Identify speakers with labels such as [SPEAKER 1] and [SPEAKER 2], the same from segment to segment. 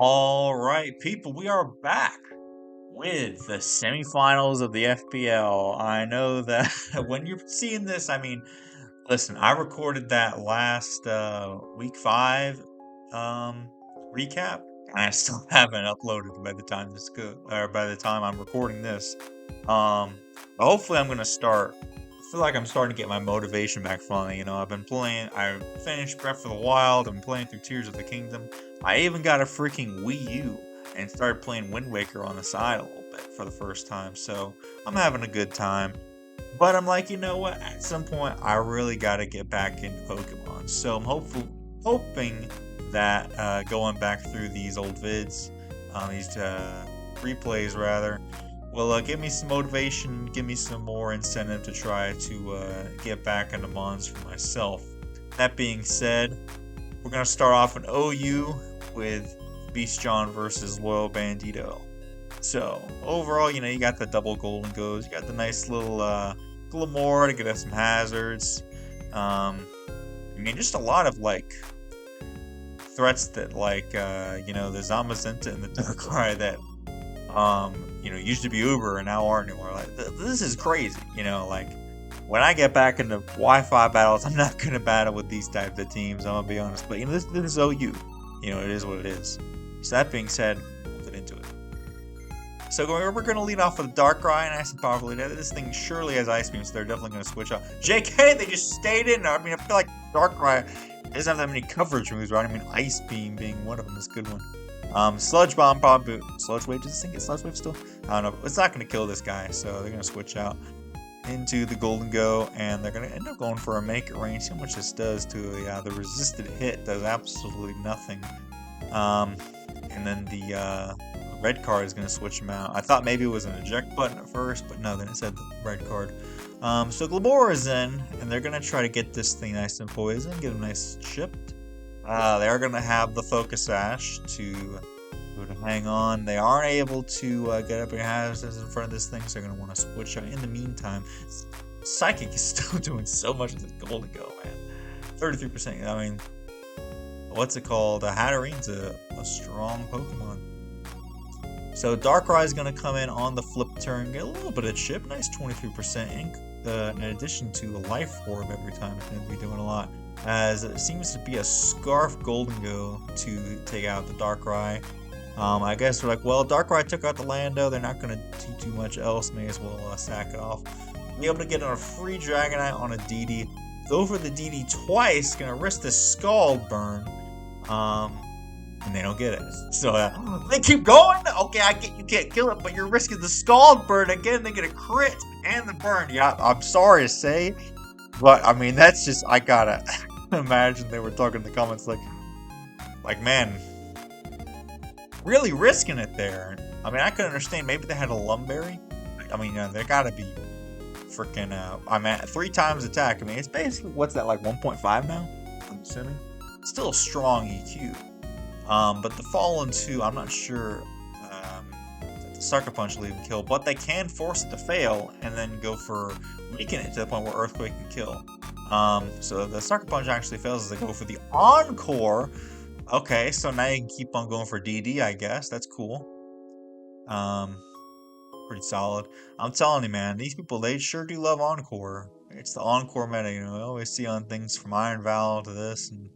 [SPEAKER 1] All right, people, we are back with the semifinals of the FPL. I know that when you're seeing this, I mean, listen, I recorded that last week 5 recap, and I still haven't uploaded by the time this by the time I'm recording this. Hopefully I'm gonna start. I feel like I'm starting to get my motivation back finally. You know, I've been playing. I finished Breath of the Wild. I've been playing through Tears of the Kingdom. I even got a freaking Wii U and started playing Wind Waker on the side a little bit for the first time. So I'm having a good time. But I'm like, you know what? At some point, I really got to get back into Pokemon. So I'm hoping that going back through these old vids, these replays rather, will give me some motivation, give me some more incentive to try to get back into Mons for myself. That being said, we're going to start off in OU with BeastJohn versus LoyalBandito. So, overall, you know, you got the double golden goes, you got the nice little Glamour to get us some hazards. I mean, just a lot of, like, threats that, like, you know, the Zamazenta and the Darkrai that, you know, used to be Uber and now aren't anymore. Like, this is crazy, you know, like, when I get back into Wi-Fi battles, I'm not going to battle with these types of teams, I'm going to be honest. But, you know, this is OU. You know, it is what it is. So that being said, we'll get into it. So we're going to lead off with Darkrai, nice and powerfully. This thing surely has Ice Beam, so they're definitely going to switch up. JK, they just stayed in. I mean, I feel like Darkrai doesn't have that many coverage moves, right? I mean, Ice Beam being one of them is a good one. Sludge Bomb probably. Sludge Wave, does this thing get Sludge Wave still? I don't know. It's not going to kill this guy, so they're going to switch out into the Golden Go, and they're going to end up going for a Make It Rain. See how much this does to the resisted hit. Does absolutely nothing. And then the red card is going to switch him out. I thought maybe it was an eject button at first, but no, then it said the red card. So Glamour is in, and they're going to try to get this thing nice and poison, get him nice chipped. They are going to have the Focus Sash to hang on. They aren't able to get up your hazards in front of this thing, so they're going to want to switch out. In the meantime, Psychic is still doing so much of this Golden Go, man. 33%. I mean, what's it called? Hatterene's a strong Pokemon. So Darkrai is going to come in on the flip turn, get a little bit of chip, nice 23%, in addition to a Life Orb every time. It's going to be doing a lot, as it seems to be a Scarf Golden Go to take out the Darkrai. I guess we're like, well, Darkrai took out the Lando, they're not going to do too much else, may as well sack it off. Be able to get on a free Dragonite on a DD. Go for the DD twice, going to risk the Scald Burn. And they don't get it. So they keep going. Okay, I get you can't kill it, but you're risking the Scald Burn again. They get a crit and the burn. Yeah, I'm sorry to say, but I mean that's just I gotta imagine they were talking in the comments like man, really risking it there. I mean I could understand maybe they had a Lumberry. I mean they gotta be freaking. I'm at 3 times attack. I mean it's basically what's that like 1.5 now? I'm assuming. Still a strong EQ. But the Fallen 2, I'm not sure that the Sucker Punch will even kill, but they can force it to fail and then go for weaken it to the point where Earthquake can kill. So the Sucker Punch actually fails as they go for the Encore. Okay, so now you can keep on going for DD, I guess. That's cool. Pretty solid. I'm telling you, man, these people, they sure do love Encore. It's the Encore meta, you know, I always see on things from Iron Valve to this and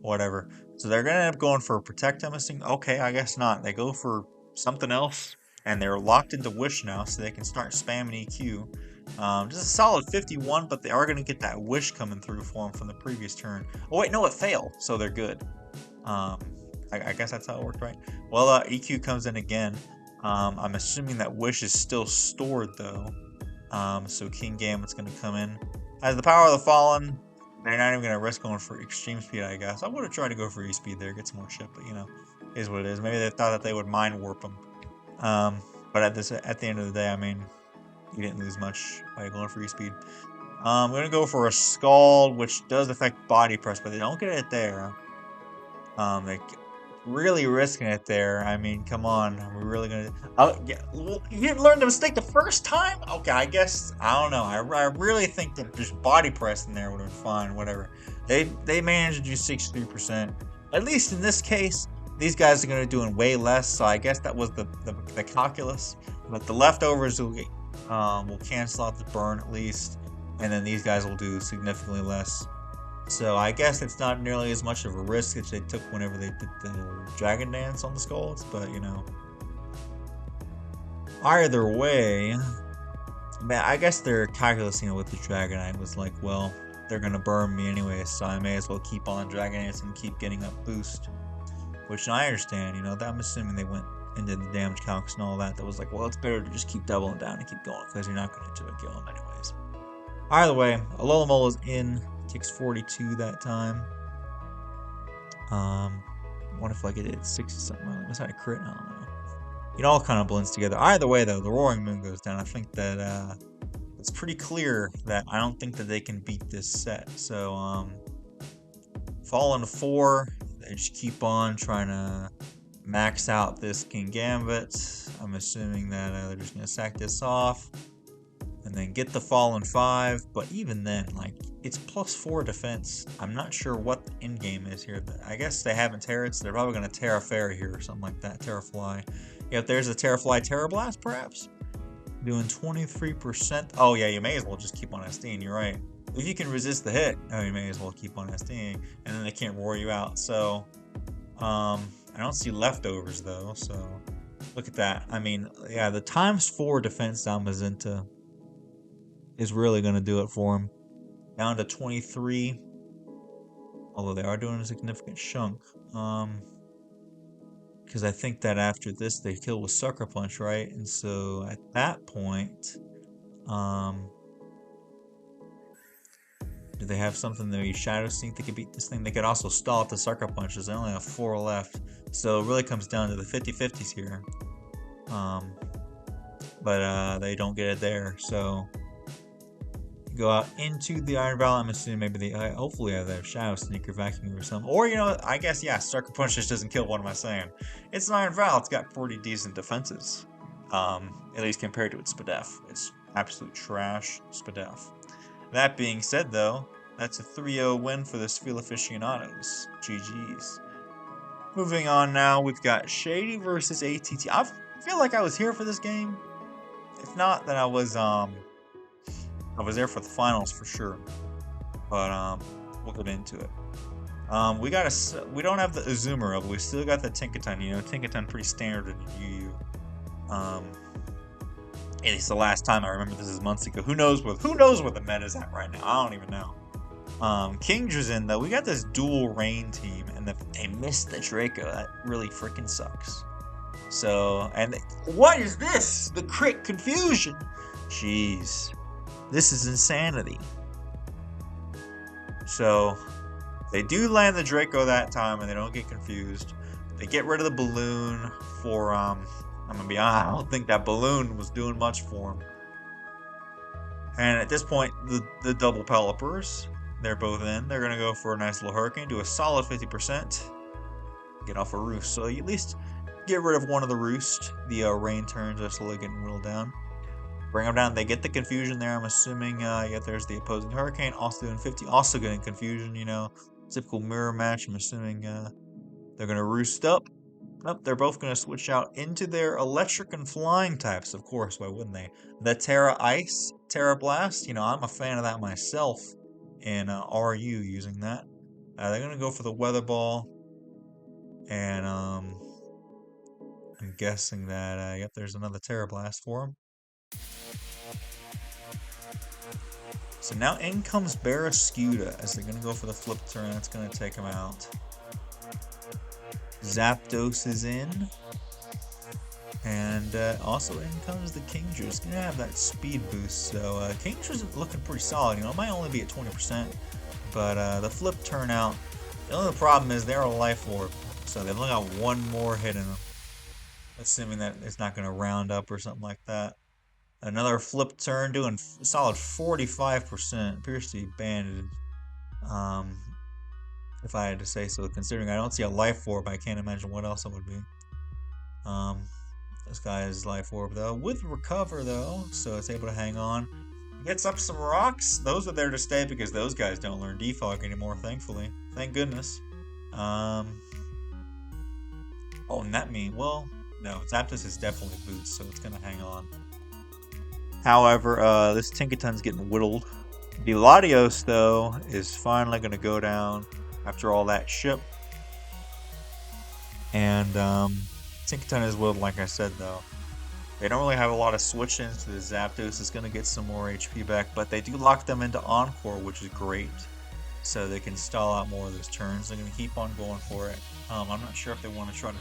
[SPEAKER 1] whatever. So they're going to end up going for Protect, I'm assuming. Okay, I guess not. They go for something else, and they're locked into Wish now, so they can start spamming EQ. Just a solid 51, but they are going to get that Wish coming through for them from the previous turn. Oh, wait, no, it failed, so they're good. I guess that's how it worked, right? Well, EQ comes in again. I'm assuming that Wish is still stored, though. So King Gambit's going to come in. Has the Power of the Fallen. They're not even going to risk going for Extreme Speed, I guess. I would have tried to go for E-Speed there, get some more chip, but, you know, is what it is. Maybe they thought that they would Mind Warp them. But at the end of the day, I mean, you didn't lose much by going for E-Speed. I'm going to go for a Scald, which does affect Body Press, but they don't get it there. They really risking it there. I mean, come on. Are we really going to... yeah, you didn't learn the mistake the first time? Okay, I guess... I don't know. I really think that just Body Press in there would have been fine. Whatever. They managed to do 63%. At least in this case, these guys are going to be doing way less, so I guess that was the calculus. But the leftovers will cancel out the burn at least, and then these guys will do significantly less. So I guess it's not nearly as much of a risk as they took whenever they did the Dragon Dance on the skulls, but you know. Either way, man, I guess their calculus, you know, with the Dragonite was like, well, they're gonna burn me anyway, so I may as well keep on Dragon Dance and keep getting up boost. Which I understand, you know, I'm assuming they went and did the damage calcs and all that. That was like, well, it's better to just keep doubling down and keep going, because you're not going to kill him anyways. Either way, Alolan is in. Takes 42 that time. What if like it did 60 something? Was that a crit? I don't know. It all kind of blends together. Either way, though, the Roaring Moon goes down. I think that it's pretty clear that I don't think that they can beat this set. So, fall into 4. They just keep on trying to max out this King Gambit. I'm assuming that they're just going to sack this off. And then get the Fallen 5. But even then, like, it's +4 defense. I'm not sure what the end game is here. I guess they haven't Terra, so they're probably going to Terra Fairy here or something like that. Terrafly. Yeah, there's a Terrafly Terra Blast, perhaps? Doing 23%. Oh, yeah, you may as well just keep on SDing. You're right. If you can resist the hit, oh, you may as well keep on SDing. And then they can't roar you out. So, I don't see leftovers, though. So, look at that. I mean, yeah, the ×4 defense down Magenta is really going to do it for him. Down to 23. Although they are doing a significant chunk. Because I think that after this, they kill with Sucker Punch, right? And so at that point, do they have something that maybe Shadow Sneak that could beat this thing? They could also stall at the Sucker Punches. They only have 4 left. So it really comes down to the 50-50s here. But they don't get it there. So go out into the Iron Valley. I'm assuming maybe they hopefully have their Shadow Sneak or Vacuum or something. Or, you know, I guess, yeah, Sucker Punch just doesn't kill. What am I saying? It's an Iron Valley. It's got pretty decent defenses. At least compared to its Spadef. It's absolute trash Spadef. That being said, though, that's a 3-0 win for the Spheal Aficionados. GG's. Moving on now, we've got Shady versus ATT. I feel like I was here for this game. If not, then I was there for the finals for sure. But we'll get into it. We don't have the Azumarill, but we still got the Tinkaton. You know, Tinkaton pretty standard in UU. It's the last time I remember. This is months ago. Who knows where the meta's at right now? I don't even know. Kingdra's in though. We got this dual rain team, and they missed the Draco. That really freaking sucks. So, and what is this? The crit confusion. Jeez, this is insanity. So, they do land the Draco that time, and they don't get confused. They get rid of the balloon for I'm gonna be honest, I don't think that balloon was doing much for him. And at this point, the double Pelipper's, they're both in. They're gonna go for a nice little Hurricane, do a solid 50%. Get off a Roost. So you at least get rid of one of the Roost. The rain turns are slowly getting whittled down. Bring them down. They get the confusion there. I'm assuming, yeah, there's the opposing Hurricane, also doing 50, also getting confusion, you know. Typical mirror match. I'm assuming they're gonna Roost up. Nope, they're both going to switch out into their electric and flying types, of course, why wouldn't they? The Terra Ice, Terra Blast, you know, I'm a fan of that myself in RU using that. They're going to go for the Weather Ball, and I'm guessing that, yep, there's another Terra Blast for them. So now in comes Barrascuda, as they're going to go for the flip turn. That's going to take them out. Zapdos is in, and also in comes the Kingdra. It's gonna have that speed boost, so Kingdra's looking pretty solid. You know, it might only be at 20%, but the flip turn out. The only problem is they're a Life Orb, so they've only got one more hit in them. Assuming that it's not gonna round up or something like that. Another flip turn doing a solid 45%. Appears to be banded. If I had to say so, considering I don't see a Life Orb, I can't imagine what else it would be. This guy is Life Orb, though. With Recover, though, so it's able to hang on. Gets up some rocks. Those are there to stay because those guys don't learn Defog anymore, thankfully. Thank goodness. Oh, and that mean, well, no, Zapdos is definitely boost, so it's gonna hang on. However, this Tinkaton's getting whittled. The Latios, though, is finally gonna go down after all that ship. And Tinkaton is whittled, like I said, though. They don't really have a lot of switch-ins to the Zapdos. Is going to get some more HP back, but they do lock them into Encore, which is great. So they can stall out more of those turns. They're going to keep on going for it. I'm not sure if they want to try to...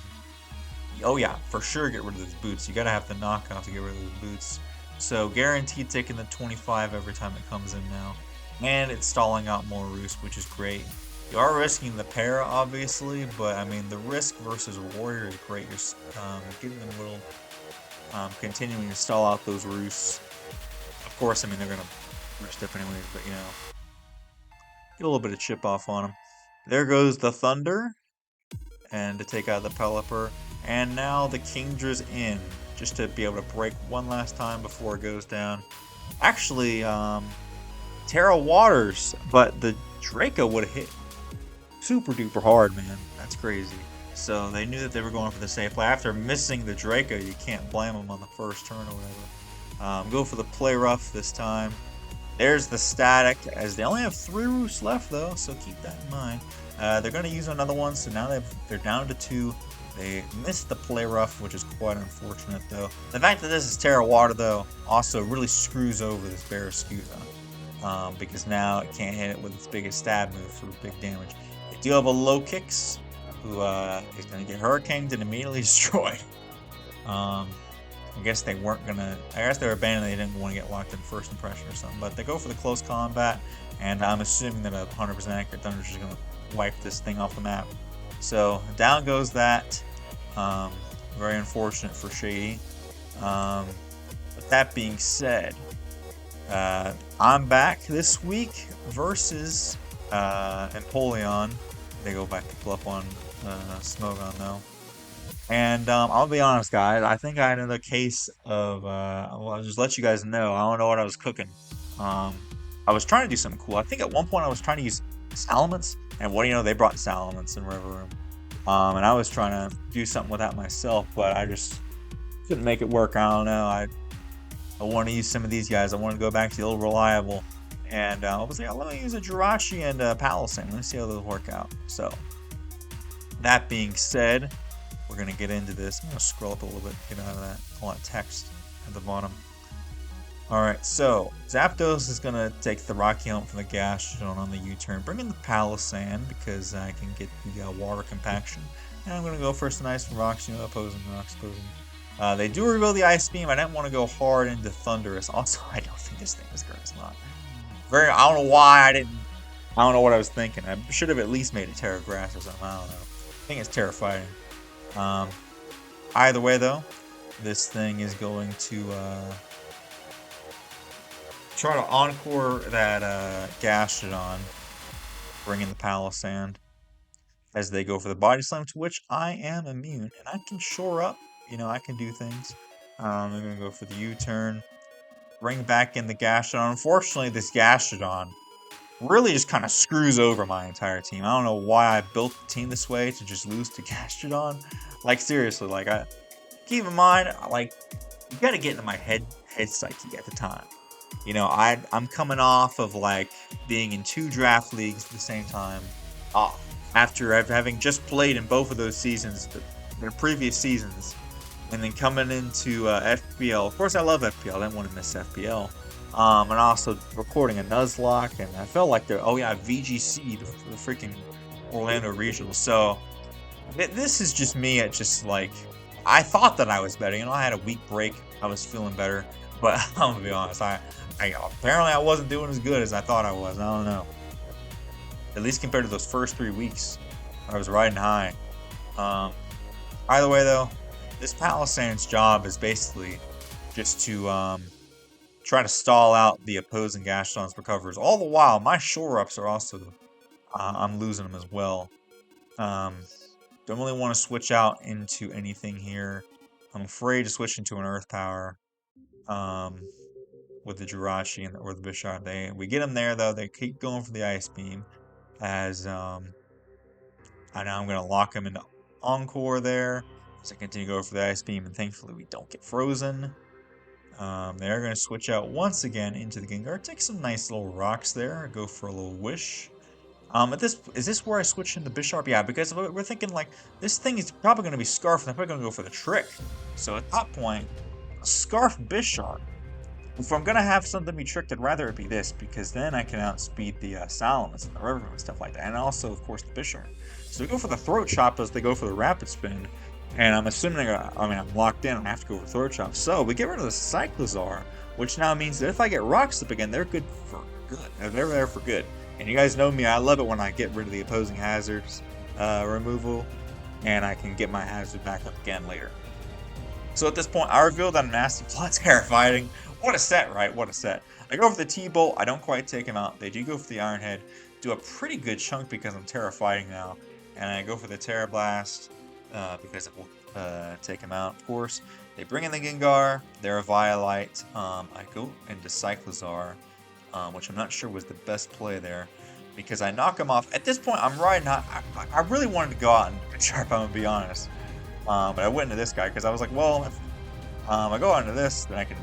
[SPEAKER 1] Oh yeah, for sure get rid of those boots. You got to have the knockout to get rid of those boots. So guaranteed taking the 25 every time it comes in now. And it's stalling out more Roost, which is great. You are risking the para, obviously, but I mean, the risk versus Warrior is great. You're getting them whittled. Continuing to stall out those roosts. Of course, I mean, they're going to roost up anyways, but, you know, get a little bit of chip off on them. There goes the Thunder, and to take out the Pelipper. And now the Kingdra's in, just to be able to break one last time before it goes down. Actually, Terra Waters, but the Draco would have hit super duper hard, man. That's crazy. So they knew that they were going for the safe play. After missing the Draco, you can't blame them on the first turn or whatever. Go for the play rough this time. There's the static, as they only have 3 roosts left though, so keep that in mind. They're going to use another one, so now they're down to 2. They missed the play rough, which is quite unfortunate though. The fact that this is Terra Water though also really screws over this Barraskewda. Because now it can't hit it with its biggest stab move for big damage. They do have a low kicks, who is going to get hurricaned and immediately destroyed. I guess they weren't going to... I guess they were abandoning. They didn't want to get locked in first impression or something. But they go for the close combat, and I'm assuming that a 100% accurate Thunder is just going to wipe this thing off the map. So down goes that. Very unfortunate for Shady. With that being said, I'm back this week versus Empoleon. They go back to Plup on Smogon though. And I'll be honest, guys. I think I had another case of. Well, I'll just let you guys know. I don't know what I was cooking. I was trying to do something cool. I think at one point I was trying to use Salamence, and what do you know? They brought Salamence in River Room. And I was trying to do something with that myself, but I just couldn't make it work. I don't know. I want to use some of these guys. I want to go back to the old reliable. And I was like, let me use a Jirachi and a Palisade. Let's see how those work out. So, that being said, we're going to get into this. I'm going to scroll up a little bit, get out of that, all that text at the bottom. Alright, so Zapdos is going to take the Rocky Helmet from the Gastrodon on the U-turn. Bring in the Palisade because I can get the water compaction. And I'm going to go for some nice rocks, you know, opposing rocks, opposing. They do reveal the Ice Beam. I didn't want to go hard into Thunderous. Also, I don't think this thing is good. It's not. I don't know why I didn't. I don't know what I was thinking. I should have at least made it Terra Grass or something. I don't know. I think it's Terra Fighting. Either way, though, this thing is going to try to encore that Gastrodon, bring in the Palisade as they go for the Body Slam, to which I am immune, and I can shore up. You know, I can do things. I'm going to go for the U-turn, bring back in the Gastrodon. Unfortunately, this Gastrodon really just kind of screws over my entire team. I don't know why I built the team this way to just lose to Gastrodon. Like, seriously, like, keep in mind, like, you gotta get into my head psyche at the time. You know, I'm coming off of, like, being in 2 draft leagues at the same time. After having just played in both of those seasons, their previous seasons, and then coming into FPL. Of course, I love FPL. I didn't want to miss FPL. And also recording a Nuzlocke, and I felt like oh yeah, VGC, the freaking Orlando Regional. So this is just me at just like, I thought that I was better. You know, I had a week break. I was feeling better, but I'm gonna be honest. I apparently I wasn't doing as good as I thought I was. I don't know. At least compared to those first 3 weeks, I was riding high. Either way though, this Palisade's job is basically just to try to stall out the opposing Gastrodon's recovers. All the while, my shore-ups are also, I'm losing them as well. Don't really want to switch out into anything here. I'm afraid to switch into an Earth Power with the Jirachi or the Bisharp. We get them there, though. They keep going for the Ice Beam. As I know I'm going to lock him into Encore there. So I continue to go for the Ice Beam, and thankfully we don't get frozen. They're going to switch out once again into the Gengar. Take some nice little rocks there. Go for a little Wish. Is this where I switch into Bisharp? Yeah, because we're thinking like this thing is probably going to be Scarf, and I'm probably going to go for the Trick. So at that point, Scarf Bisharp. If I'm going to have something be tricked, I'd rather it be this, because then I can outspeed the Salamis and the River and stuff like that, and also, of course, the Bisharp. So we go for the Throat Chop as they go for the Rapid Spin, and I'm assuming, I'm locked in, I have to go for Throat Chop. So we get rid of the Cyclizar, which now means that if I get Rock Slip again, they're good for good. They're there for good. And you guys know me, I love it when I get rid of the opposing hazards removal, and I can get my hazard back up again later. So at this point, I reveal that I'm Nasty Plot Terrifying. What a set, right? What a set. I go for the T-Bolt. I don't quite take him out. They do go for the Iron Head. Do a pretty good chunk because I'm Terrifying now. And I go for the Terra Blast because it will take him out, of course. They bring in the Gengar. They're a Violite. I go into Cyclizar, which I'm not sure was the best play there, because I knock him off. At this point, I'm riding. I really wanted to go out and Sharp, I'm going to be honest. But I went into this guy because I was like, well, if I go out into this, then I can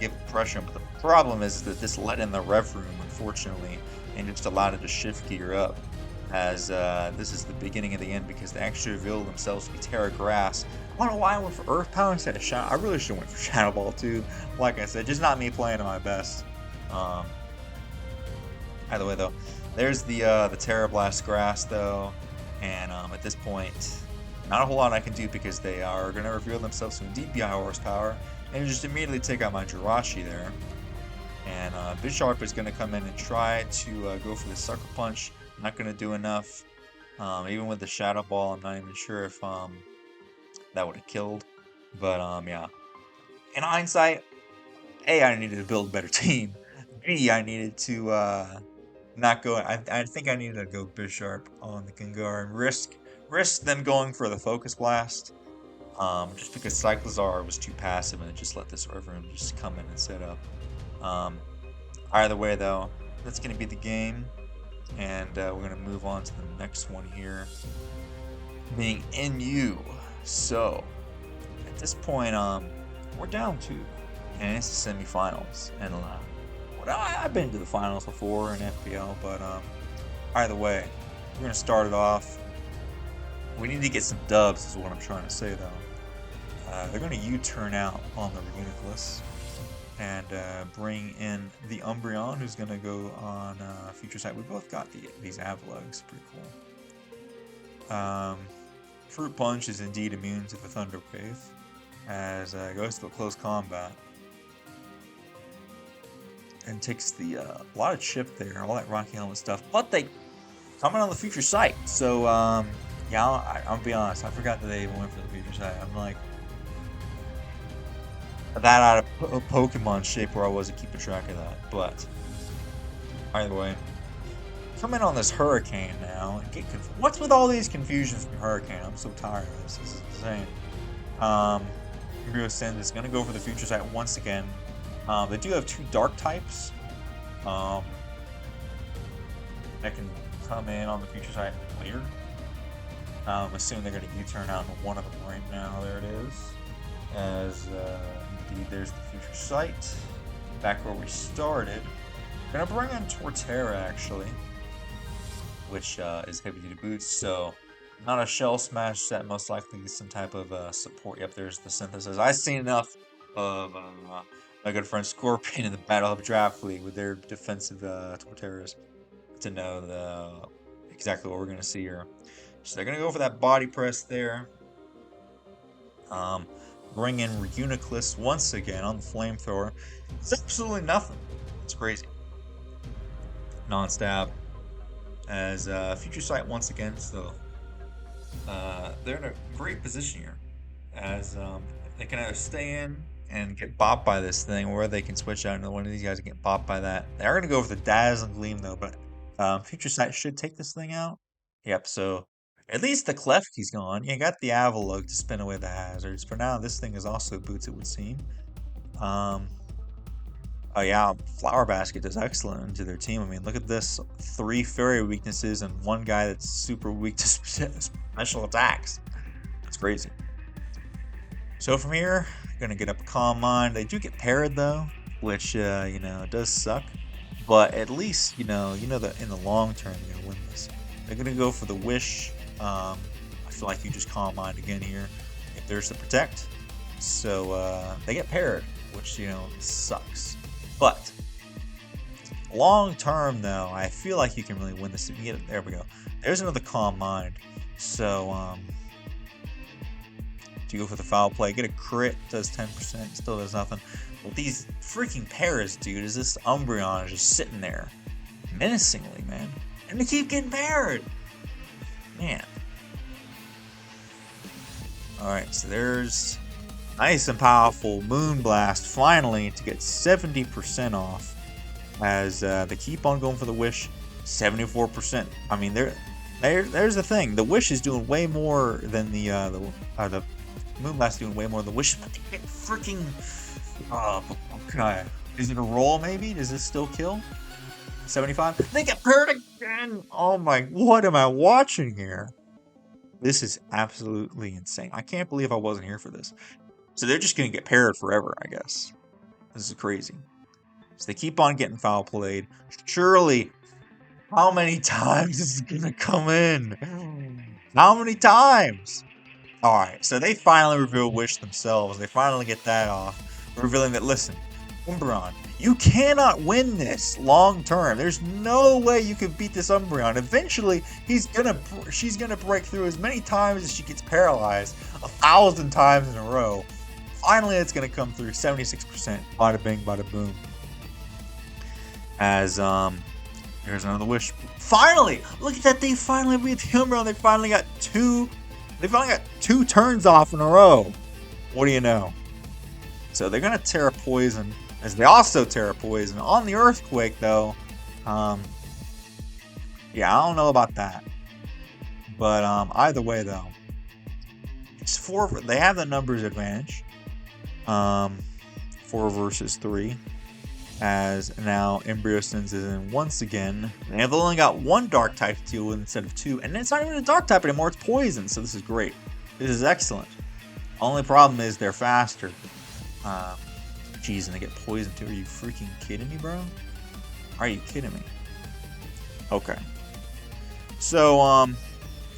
[SPEAKER 1] give pressure. But the problem is that this let in the Rev Room, unfortunately, and just allowed it to shift gear up, as this is the beginning of the end, because they actually reveal themselves to be Terra Grass. I don't know why I went for Earth Power instead of Shadow. I really should have went for Shadow Ball too. Like I said, just not me playing at my best. Either way though, there's the Terra Blast Grass though, and at this point, not a whole lot I can do because they are going to reveal themselves some DPI horsepower, and just immediately take out my Jirachi there. And Bisharp is going to come in and try to go for the Sucker Punch. Not going to do enough. Even with the Shadow Ball, I'm not even sure if that would have killed. But yeah. In hindsight, A, I needed to build a better team. B, I needed to not go. I think I needed to go Bisharp on the Gengar and risk them going for the Focus Blast. Just because Cyclizar was too passive and it just let this River just come in and set up. Either way though, that's going to be the game. And we're going to move on to the next one here, being NU. So, at this point, we're down 2, and it's the semifinals. And I've been to the finals before in FPL, but either way, we're going to start it off. We need to get some dubs, is what I'm trying to say, though. They're going to U-turn out on the Reuniclus and bring in the Umbreon, who's going to go on Future Sight. We both got these Avalugs, pretty cool. Fruit Punch is indeed immune to the Thunder Wave, as it goes to a close combat. And takes a lot of chip there, all that Rocky Helmet stuff. But they come in on the Future Sight. So, yeah, I'll be honest, I forgot that they even went for the Future Sight. I'm like, that out of Pokemon shape where I wasn't keeping track of that. But either way, come in on this Hurricane now and get confused. What's with all these confusions from Hurricane? I'm so tired of this. This is insane. Embryo Send is going to go for the Future Sight once again. They do have 2 Dark types that can come in on the Future Sight later. I'm assuming they're going to U-turn out into one of them right now. There it is. As indeed, there's the Future Sight. Back where we started. Gonna bring in Torterra actually, which is heavy duty boots. So not a Shell Smash set. Most likely some type of support. Yep, there's the Synthesis. I've seen enough of my good friend Scorpion in the Battle of Draft League with their defensive Torterras to know exactly what we're gonna see here. So they're gonna go for that body press there. Bring in Reuniclus once again on the Flamethrower. It's absolutely nothing. It's crazy. Non-stab. As Future Sight once again, so they're in a great position here. As they can either stay in and get bopped by this thing, or they can switch out into one of these guys and get bopped by that. They are going to go for the Dazzling Gleam though, but Future Sight should take this thing out. Yep, so at least the Klefki's gone. You got the Avalug to spin away the hazards. For now, this thing is also boots, it would seem. Oh yeah, Flower Basket does excellent into their team. I mean, look at this. 3 fairy weaknesses and 1 guy that's super weak to special attacks. It's crazy. So from here, gonna get up a Calm Mind. They do get paired though, which you know, does suck. But at least you know that in the long term you're gonna win this. They're gonna go for the Wish. I feel like you just Calm Mind again here. If there's the Protect, so they get paired, which you know sucks. But long term though, I feel like you can really win this. If you get it, there we go. There's another Calm Mind. So if you go for the foul play, get a crit, does 10%, still does nothing. But these freaking pairs, dude, is this Umbreon just sitting there menacingly, man. And they keep getting paired. Man. Alright, so there's nice and powerful Moonblast finally to get 70% off. As they keep on going for the Wish, 74%. I mean, there's the thing. The Wish is doing way more than the Moonblast doing way more than the Wish. But they get freaking. Is it a roll? Maybe does this still kill? 75. They get paired again. Oh my! What am I watching here? This is absolutely insane. I can't believe I wasn't here for this. So they're just gonna get paired forever, I guess. This is crazy. So they keep on getting foul played. Surely, how many times is it gonna come in? How many times? Alright, so they finally reveal Wish themselves. They finally get that off. Revealing that, listen, Umbreon, you cannot win this long term. There's no way you can beat this Umbreon. Eventually, she's gonna break through as many times as she gets paralyzed. 1,000 times in a row. Finally, it's gonna come through. 76%. Bada bing, bada boom. As, there's another Wish. Finally! Look at that, they finally beat the Umbreon. They finally got two turns off in a row. What do you know? So they're gonna Terra Poison, as they also Terra Poison on the Earthquake though. Yeah, I don't know about that. But either way though, it's 4. They have the numbers advantage. 4 versus 3. As now Embryosense is in once again. They have only got 1 dark type to deal with instead of 2, and it's not even a dark type anymore, it's poison, so this is great. This is excellent. Only problem is they're faster. Jeez, and they get poisoned too. Are you freaking kidding me, bro? Are you kidding me? Okay. So, I'm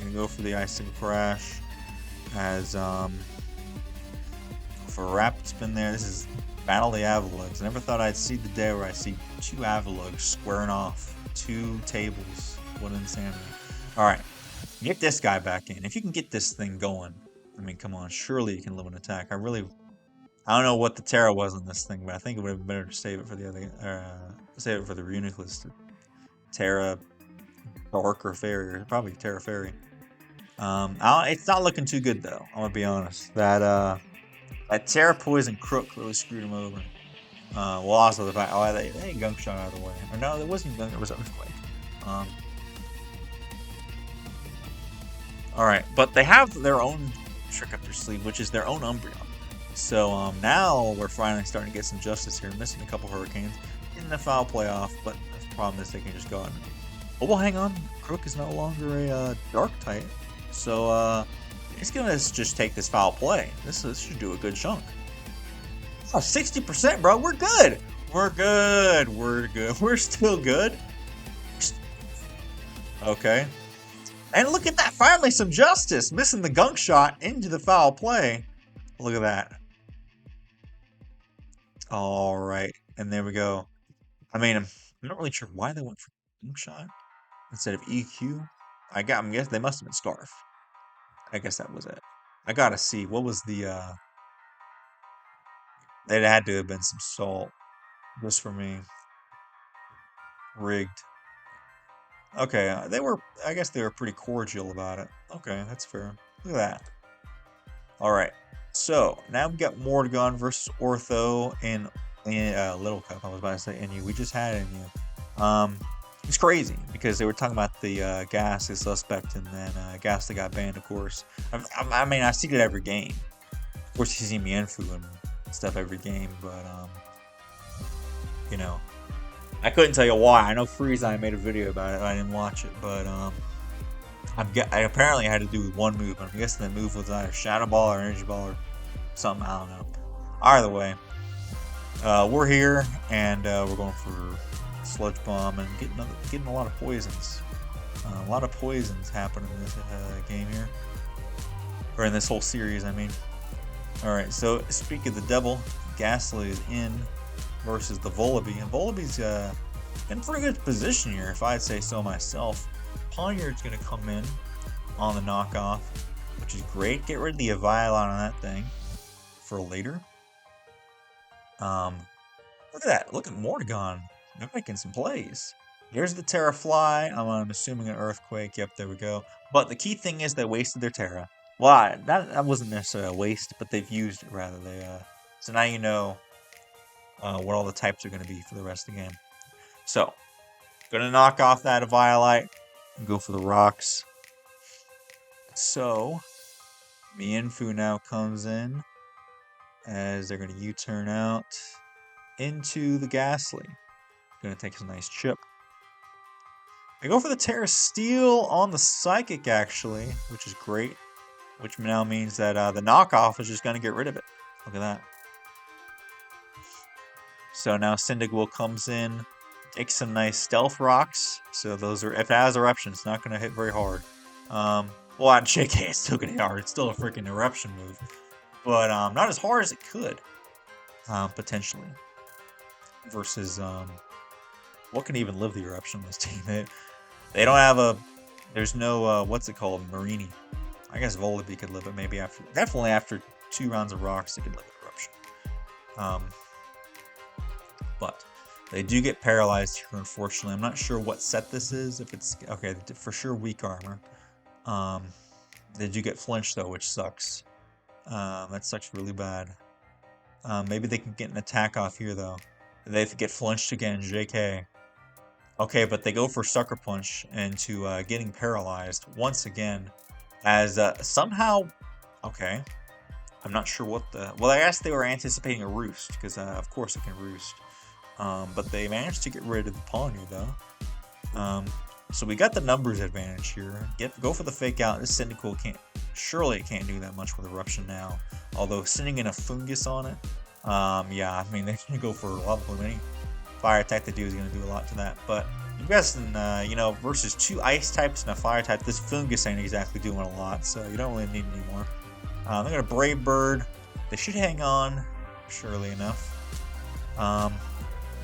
[SPEAKER 1] gonna go for the Icicle Crash. As, for Rapid Spin there, this is Battle of the Avalugs. I never thought I'd see the day where I see 2 Avalugs squaring off 2 tables. What insanity. Alright. Get this guy back in. If you can get this thing going, I mean, come on. Surely you can live an attack. I don't know what the Terra was on this thing, but I think it would have been better to save it for the other, save it for the runic list. Terra, Dark, or Fairy. Probably Terra Fairy. It's not looking too good though. I'm gonna be honest. That Terra Poison Crook really screwed him over. Well, also the fact, they Gunk Shot out of the way. Or no, it wasn't Gunk, it was Earthquake. Alright, but they have their own trick up their sleeve, which is their own Umbreon. So now we're finally starting to get some justice here. Missing a couple Hurricanes. Getting the foul play off, but the problem is they can just go on. Oh, well, hang on. Crook is no longer a dark type. So, it's gonna just take this foul play. This should do a good chunk. Oh, 60%, bro. We're good. We're good. We're good. We're still good. Okay. And look at that. Finally, some justice. Missing the Gunk Shot into the foul play. Look at that. All right. And there we go. I mean, I'm not really sure why they went for Gunk Shot instead of EQ. I'm guessing they must have been Scarf. I guess that was it. I gotta see. What was the, it had to have been some salt. Just for me. Rigged. Okay, I guess they were pretty cordial about it. Okay, that's fair. Look at that. Alright, so, now we've got Mortagon versus Ortho in Little Cup. I was about to say NU. We just had NU. It's crazy, because they were talking about the Gas as suspect, and then Gas got banned, of course. I mean, I see it every game. Of course, you see Mienfoo and stuff every game, but, you know, I couldn't tell you why. I know Freeze I made a video about it. I didn't watch it, but I apparently had to do one move. I'm guessing the move was either Shadow Ball or Energy Ball or something. I don't know. Either way, we're here and we're going for Sludge Bomb and getting a lot of poisons. A lot of poisons happen in this game here, or in this whole series. I mean. All right. So speaking of the devil, Ghastly is in versus the Volibee, and Volibee's in pretty good position here, if I'd say so myself. Pawniard's going to come in on the knockoff, which is great. Get rid of the Eviolon on that thing for later. Look at that. Look at Mortagon. They're making some plays. Here's the Terra Fly. I'm assuming an Earthquake. Yep, there we go. But the key thing is they wasted their Terra. Well, that wasn't necessarily a waste, but they've used it rather. So now you know what all the types are going to be for the rest of the game. So, gonna knock off that Eviolite and go for the rocks. So, Mienfoo now comes in as they're gonna U-turn out into the Ghastly. Gonna take a nice chip. They go for the Terra Steel on the Psychic actually, which is great. Which now means that the knockoff is just gonna get rid of it. Look at that. So now Cyndaquil comes in. Takes some nice stealth rocks. So those are, if it has eruption, it's not going to hit very hard. Well, on JK, it's still going to hit hard. It's still a freaking eruption move. But not as hard as it could. Potentially. Versus, what can even live the eruption on this team? They don't have a, there's no, what's it called? Marini. I guess Volibee could live it maybe after, definitely after 2 rounds of rocks, it could live eruption. But they do get paralyzed here, unfortunately. I'm not sure what set this is. If it's okay, for sure weak armor. They do get flinched though, which sucks. That sucks really bad. Maybe they can get an attack off here though. They get flinched again, JK. Okay, but they go for Sucker Punch into getting paralyzed once again. As somehow, okay, I'm not sure what the. Well, I guess they were anticipating a roost because of course it can roost. But they managed to get rid of the Pawniard though. So we got the numbers advantage here. Go for the fake out. This Cyndaquil surely it can't do that much with Eruption now. Although sending in a Fungus on it, yeah, I mean they're gonna go for a lot of any fire attack they do is gonna do a lot to that. But I'm guessing, you know, versus 2 ice types and a fire type, this Fungus ain't exactly doing a lot, so you don't really need any more. They're gonna Brave Bird. They should hang on, surely enough.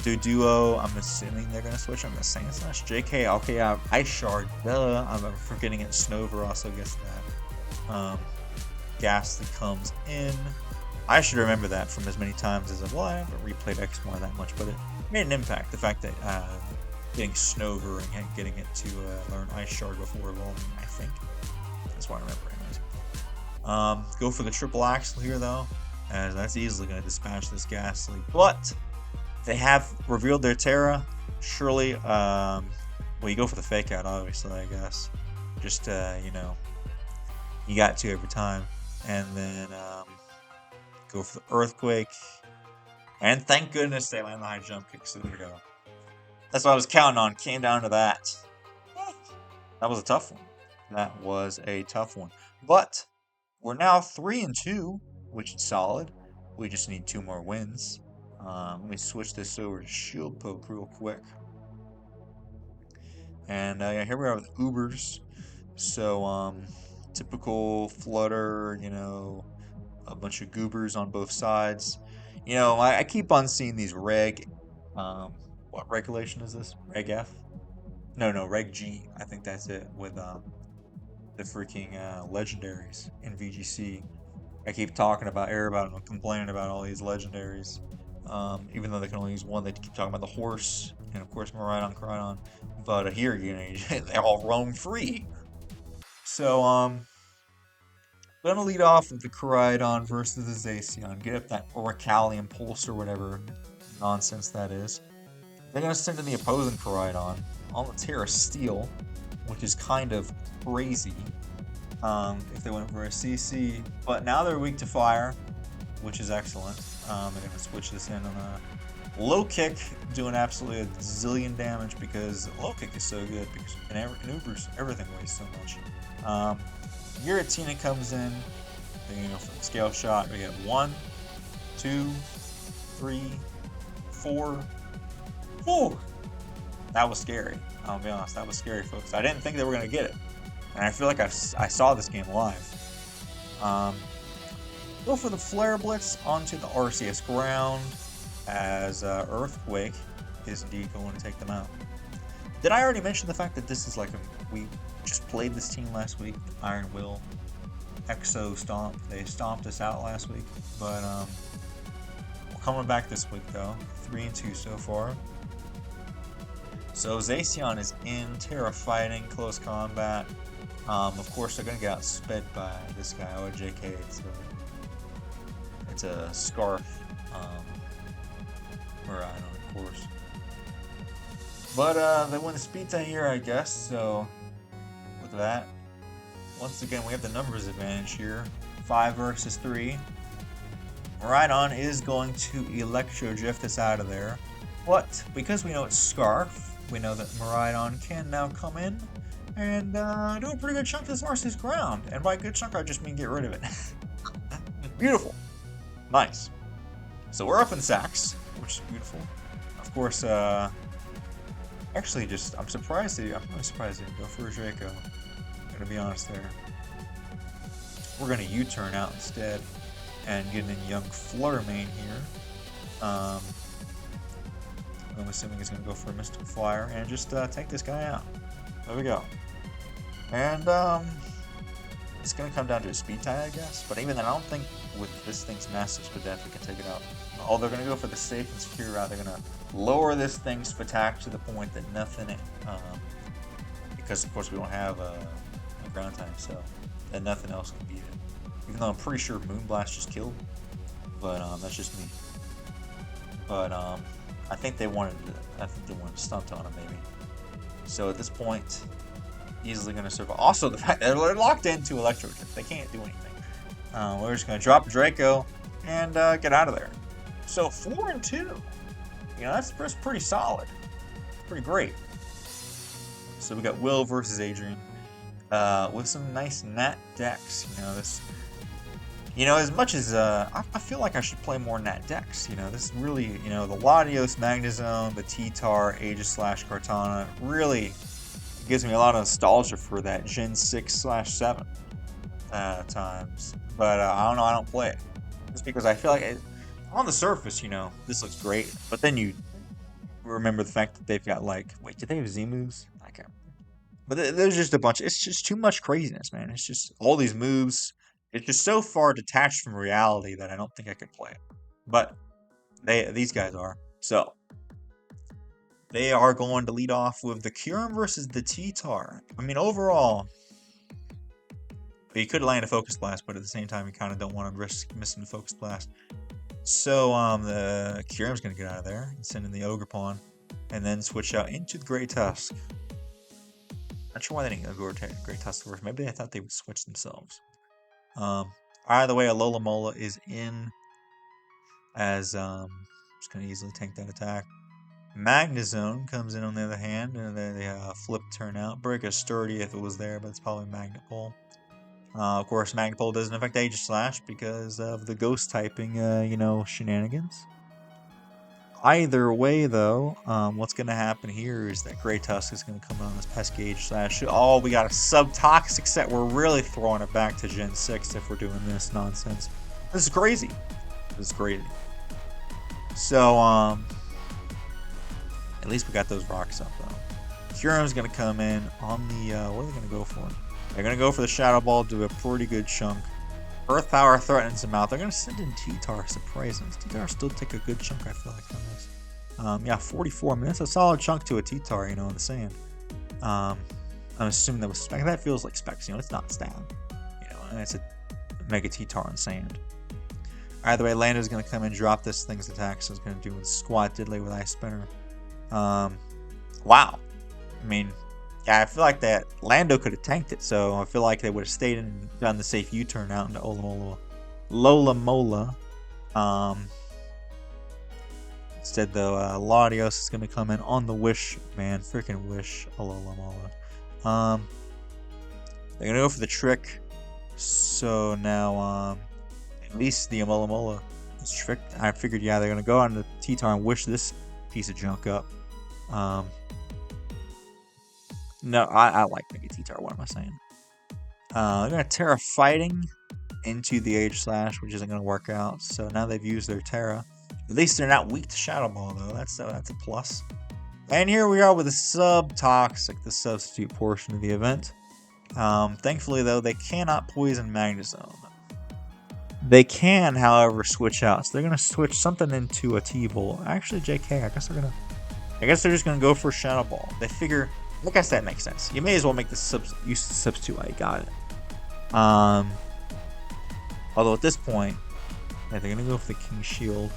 [SPEAKER 1] Duo, I'm assuming they're gonna switch. I'm gonna say it's not JK. Okay, Ice Shard. Duh. I'm forgetting it. Snover also gets that. Ghastly comes in. I should remember that from as many times as well. I haven't replayed Xmore that much, but it made an impact. The fact that getting Snover and getting it to learn Ice Shard before evolving, I think. That's what I remember anyways. Go for the triple axle here though, as that's easily gonna dispatch this Ghastly. But they have revealed their Terra. Surely, well, you go for the fake out, obviously, I guess. Just, you know, you got to every time. And then go for the Earthquake. And thank goodness they land the high jump kick, so there we go. That's what I was counting on. Came down to that. That was a tough one. That was a tough one. But we're now 3-2, which is solid. We just need 2 more wins. Let me switch this over to Shieldpoke real quick. And yeah, here we are with Ubers. So, typical Flutter, you know, a bunch of goobers on both sides. You know, I keep on seeing these Reg, what regulation is this? Reg F? No, Reg G. I think that's it, with the freaking legendaries in VGC. I keep talking about and complaining about all these legendaries. Even though they can only use one, they keep talking about the horse and of course Koridon. But here, you know, they all roam free. So, gonna lead off with the Koridon versus the Zacian. Get up that Orichallium Pulse or whatever nonsense that is. They're gonna send in the opposing Koridon on the Terra Steel, which is kind of crazy. If they went for a CC, but now they're weak to fire, which is excellent. They're gonna switch this in on Low kick doing absolutely a zillion damage because low kick is so good because it maneuvers everything away so much. Giratina comes in, you know, for the scale shot. We get 1, 2, 3, 4. Whew! That was scary. I'll be honest, that was scary, folks. I didn't think they were gonna get it, and I feel like I saw this game live. Go for the Flare Blitz onto the RCS ground, as Earthquake is indeed going to take them out. Did I already mention the fact that this is like we just played this team last week? Iron Will, Exo Stomp. They stomped us out last week, but we're coming back this week though. 3-2 so far. So Zacian is in Terra fighting, close combat. Of course, they're gonna get outsped by this guy. Oh, JK. It's a Scarf. Mortagon, of course. But they win the speed tie here, I guess. So look at that. Once again, we have the numbers advantage here. 5 versus 3. Mortagon is going to Electro Drift us out of there. But because we know it's Scarf, we know that Mortagon can now come in and do a pretty good chunk of this versus ground. And by good chunk, I just mean get rid of it. Beautiful. Nice. So we're up in sacks, which is beautiful. Of course, actually, I'm surprised I'm really surprised they didn't go for a Draco. I'm gonna be honest there. We're gonna U-turn out instead and get in young Fluttermane here. I'm assuming he's gonna go for a Mystical Flyer and just take this guy out. There we go. And it's gonna come down to a speed tie, I guess. But even then, I don't think with this thing's massive Spadef we can take it out. Oh, they're gonna go for the safe and secure route. They're gonna lower this thing's attack to the point that nothing, because of course we don't have a ground type, so that nothing else can beat it. Even though I'm pretty sure Moonblast just killed, but that's just me. But I think they wanted to stunt on him maybe. So at this point, easily gonna survive. Also, the fact that they're locked into Electro Drift, they can't do anything. We're just gonna drop Draco and get out of there. So 4-2. You know, that's pretty solid. Pretty great. So we got Will versus Adrian. With some nice NatDex. You know, this. You know, as much as I feel like I should play more NatDex. You know, this really, you know, the Latios, Magnezone, the T-Tar, Aegis / Kartana really gives me a lot of nostalgia for that Gen 6/7 times. But I don't know, I don't play it. Just because I feel like on the surface, you know, this looks great. But then you remember the fact that they've got like, wait, did they have Z moves? I can't remember. But there's just a bunch. It's just too much craziness, man. It's just all these moves. It's just so far detached from reality that I don't think I could play it. But these guys are. So they are going to lead off with the Kyurem versus the T-Tar. I mean, overall, you could land a Focus Blast, but at the same time, you kind of don't want to risk missing the Focus Blast. So the Kyurem's going to get out of there and send in the Ogre Pawn, and then switch out into the Great Tusk. Not sure why they didn't go Great Tusk first. Maybe they thought they would switch themselves. Either way, Alola Mola is in as just going to easily tank that attack. Magnezone comes in on the other hand, and then they flip turn out. Break a Sturdy if it was there, but it's probably Magnet Pull. Of course, Magnet Pull doesn't affect Aegis Slash because of the ghost typing, you know, shenanigans. Either way, though, what's going to happen here is that Great Tusk is going to come on this pesky Aegis Slash. Oh, we got a Subtoxic set. We're really throwing it back to Gen 6 if we're doing this nonsense. This is crazy. This is crazy. So, at least we got those rocks up, though. Kyurem's going to come in on the, what are they going to go for? They're going to go for the Shadow Ball, do a pretty good chunk. Earth Power threatens them out. They're going to send in T-Tar, surprising. T-Tar still take a good chunk, I feel like, on this. Yeah, 44. I mean, that's a solid chunk to a T-Tar, you know, in the sand. I'm assuming that was Spec. That feels like Specs, you know, it's not Stab. You know, and it's a Mega T-Tar on sand. Either way, Lando's going to come and drop this thing's attack, so it's going to do a Squat Diddley with Ice Spinner. Wow. I mean, yeah, I feel like that Lando could have tanked it, so I feel like they would have stayed and done the safe U-turn out into Lola Mola. Instead, though, Latios is going to come in on the Wish, man. Freaking Wish. Alola. They're going to go for the Trick. So now, at least the Empoleon is tricked. I figured, yeah, they're going to go on the T-Tar and wish this piece of junk up. No, I like Mega T-Tar. What am I saying? They're going to Terra Fighting into the Aegislash, which isn't going to work out. So now they've used their Terra. At least they're not weak to Shadow Ball, though. That's a plus. And here we are with a Sub-Toxic, the substitute portion of the event. Thankfully, though, they cannot poison Magnezone. They can, however, switch out. So they're going to switch something into a T-Volt. Actually, JK, I guess they're just going to go for Shadow Ball. They figure, I guess that makes sense. You may as well make the use the substitute. I got it. Although at this point, they're going to go for the King Shield.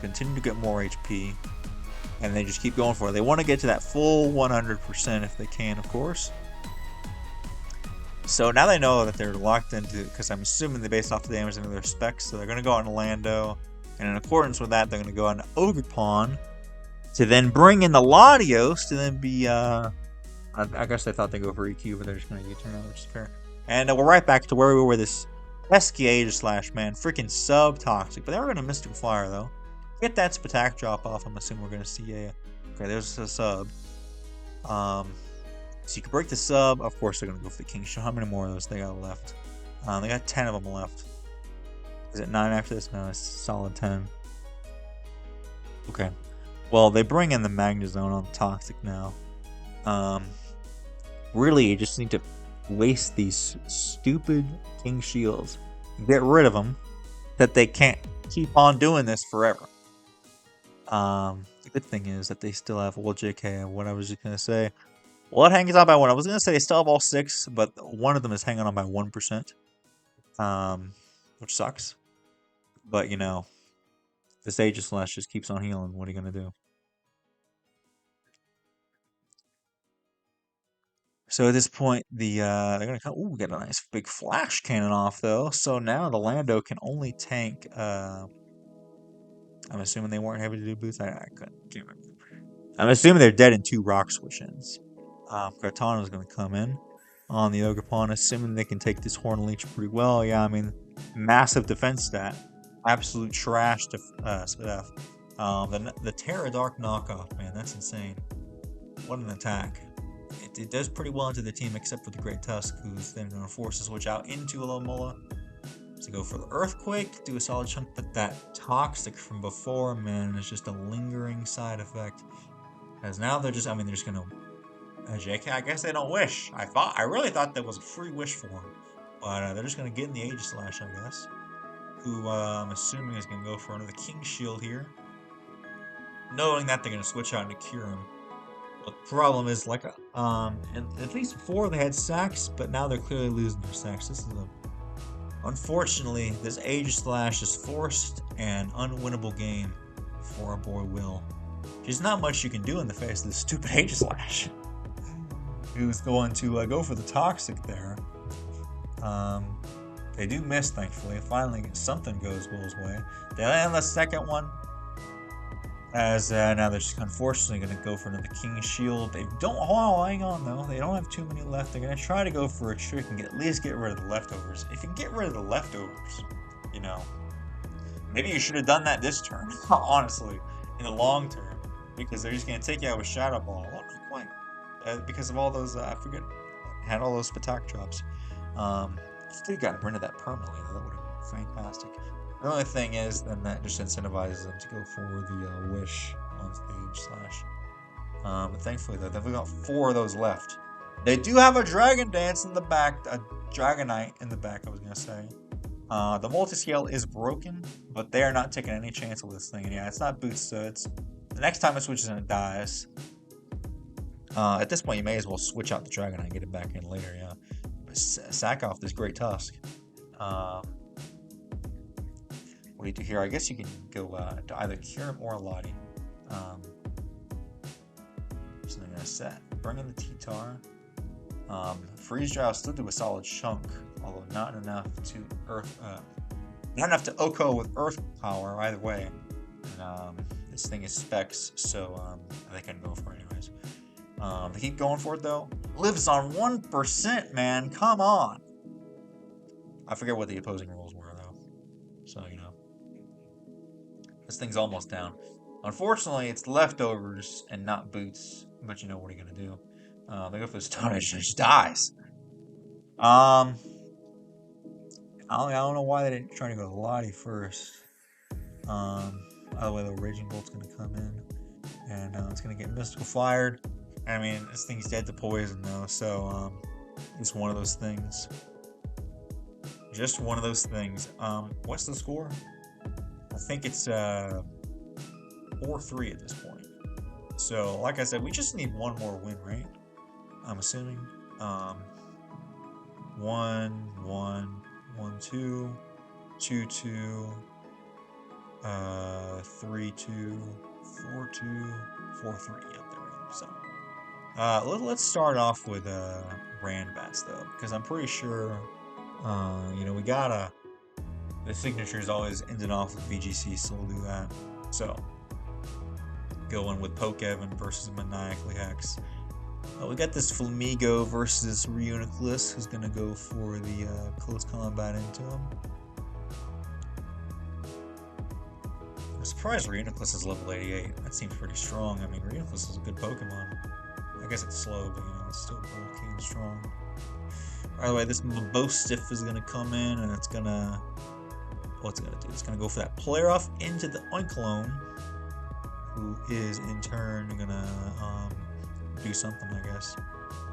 [SPEAKER 1] Continue to get more HP. And they just keep going for it. They want to get to that full 100% if they can, of course. So now they know that they're locked into, because I'm assuming they based off the damage into their specs. So they're going to go out in Lando. And in accordance with that, they're going to go on Ogerpon to then bring in the Latios to then be, I guess they thought they'd go for EQ, but they're just going to U-turn out, which is fair. And we're right back to where we were with this pesky Aegislash, man. Freaking Sub-Toxic. But they were going to Mystical Fire, though. Get that Spatak drop off. I'm assuming we're going to see a... Okay, there's a sub. So you can break the sub. Of course, they're going to go for the King Shield. How many more of those they got left? They got 10 of them left. Is it 9 after this? No, it's solid 10. Okay. Well, they bring in the Magnezone on Toxic now. Really, you just need to waste these stupid King Shields. Get rid of them. That they can't keep on doing this forever. The good thing is that they still have, well, JK, what I was just going to say. Well, it hangs on by 1. I was going to say they still have all 6, but one of them is hanging on by 1%. Which sucks. But, you know, this Aegislash just keeps on healing. What are you going to do? So at this point, they're going to come, ooh, get a nice big flash cannon off, though. So now the Lando can only tank, I'm assuming they weren't able to do boots. I can't remember. I'm assuming they're dead in 2 rock switch-ins. Kartana's going to come in on the Ogerpon, assuming they can take this Horn Leech pretty well. Yeah, I mean, massive defense stat. Absolute trash to Spheal. The Terra Dark knockoff, man, that's insane. What an attack. It does pretty well into the team, except for the Great Tusk, who's then going to force a switch out into Alomola. To go for the Earthquake, do a solid chunk, but that Toxic from before, man, is just a lingering side effect. As now they're just, I mean, they're just gonna, JK, I guess they don't wish. I really thought that was a free wish for them. But they're just gonna get in the Aegislash, I guess. Who, I'm assuming is gonna go for another King Shield here. Knowing that they're gonna switch out into Kyurem. But the problem is, like, at least before they had sacks, but now they're clearly losing their sacks. This is unfortunately, this Aegislash is forced an unwinnable game for our boy Will. There's not much you can do in the face of this stupid Aegislash. Who's going to go for the Toxic there. They do miss, thankfully. Finally, something goes Will's way. They land the second one. As now they're just unfortunately going to go for another King Shield. They don't, hang on though. They don't have too many left. They're going to try to go for a trick and at least get rid of the leftovers. If you can get rid of the leftovers, you know, maybe you should have done that this turn, honestly, in the long term. Because they're just going to take you out with Shadow Ball. Well, not quite. Because of all those, I forget, had all those Spatak drops. If they got rid of that permanently, that would have been fantastic. The only thing is, then that just incentivizes them to go for the Wish on stage / but thankfully, though, they've got 4 of those left. They do have a Dragon Dance in the back, a Dragonite in the back, I was going to say. The multi-scale is broken, but they are not taking any chance with this thing. And yeah, it's not boots, so it's the next time it switches and it dies. At this point, you may as well switch out the Dragonite and get it back in later, yeah. But sack off this Great Tusk. What do you do here? I guess you can go to either Kyurem or Lottie. So they're going to set. Bring in the T-Tar. Freeze Dry will still do a solid chunk, although not enough to not enough to Oko with Earth Power either way. And, this thing is specs, so they can go for it anyways. They keep going for it though. Lives on 1%, man. Come on. I forget what the opposing rules were though. So, you know. This thing's almost down. Unfortunately, it's leftovers and not boots. But you know, what are you going to do? They go for the Stone Edge and just dies. I don't know why they didn't try to go to Lottie first. Either way, the Raging Bolt's going to come in. And it's going to get Mystical fired. I mean, this thing's dead to poison though. So, it's one of those things. Just one of those things. What's the score? I think it's 4-3 at this point. So, like I said, we just need one more win, right? I'm assuming. 1-1, 1-2, 2-2, 3-2, 4-2, 4-3. Yep, there we go. So, let's start off with Randbats though, because I'm pretty sure, you know, we gotta. The signatures always ended off with VGC, so we'll do that. So, going with Pokevin versus Maniacally Hex. We got this Flamigo versus Reuniclus, who's going to go for the close combat into him. I'm surprised Reuniclus is level 88. That seems pretty strong. I mean, Reuniclus is a good Pokemon. I guess it's slow, but you know, it's still bulky and strong. By the way, this Bostiff is going to come in, and it's going to... What's it going to do? It's going to go for that Player Off into the Oinkologne, who is in turn going to do something, I guess.